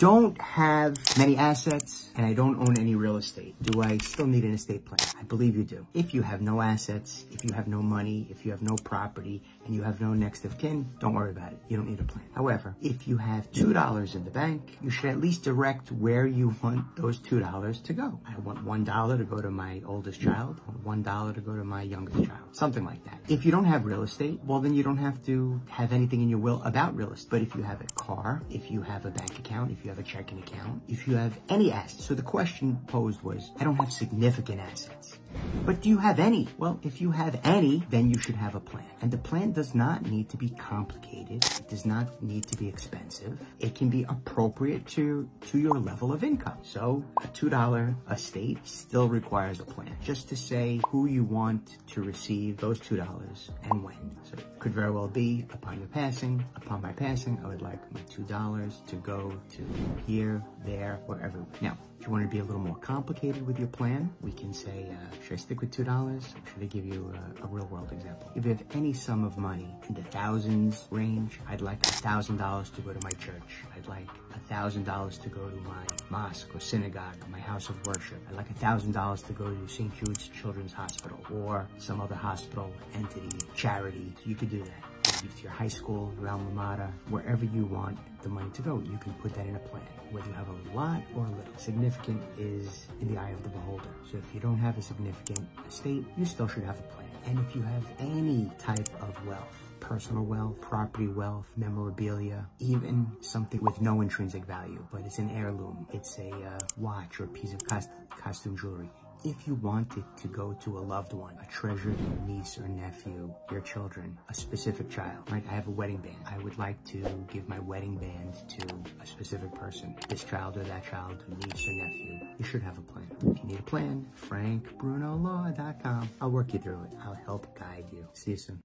don't have many assets and I don't own any real estate, do I still need an estate plan? I believe you do. If you have no assets, if you have no money, if you have no property, and you have no next of kin, don't worry about it. You don't need a plan. However, if you have $2 in the bank, you should at least direct where you want those $2 to go. I want $1 to go to my oldest child, $1 to go to my youngest child, something like that. If you don't have real estate, well, then you don't have to have anything in your will about real estate. But if you have a car, if you have a bank account, if you have a checking account, if you have any assets. So the question posed was, I don't have significant assets. But do you have any? Well, if you have any, then you should have a plan. And the plan does not need to be complicated. It does not need to be expensive. It can be appropriate to your level of income. So a $2 estate still requires a plan, just to say who you want to receive those $2 and when. So it could very well be upon your passing. Upon my passing, I would like my $2 to go to here, there, wherever. Now, if you want to be a little more complicated with your plan, we can say, should I stick with $2? Or should I give you a real world example? If you have any sum of money in the thousands range, I'd like $1,000 to go to my church. I'd like $1,000 to go to my mosque or synagogue, or my house of worship. I'd like $1,000 to go to St. Jude's Children's Hospital or some other hospital, entity, charity. You could do that. To your high school, your alma mater, wherever you want the money to go, you can put that in a plan. Whether you have a lot or a little. Significant is in the eye of the beholder. So if you don't have a significant estate, you still should have a plan. And if you have any type of wealth, personal wealth, property wealth, memorabilia, even something with no intrinsic value, but it's an heirloom, it's a watch or a piece of costume jewelry. If you want it to go to a loved one, a treasured niece or nephew, your children, a specific child, right? I have a wedding band. I would like to give my wedding band to a specific person, this child or that child, a niece or nephew. You should have a plan. If you need a plan, frankbrunolaw.com. I'll work you through it. I'll help guide you. See you soon.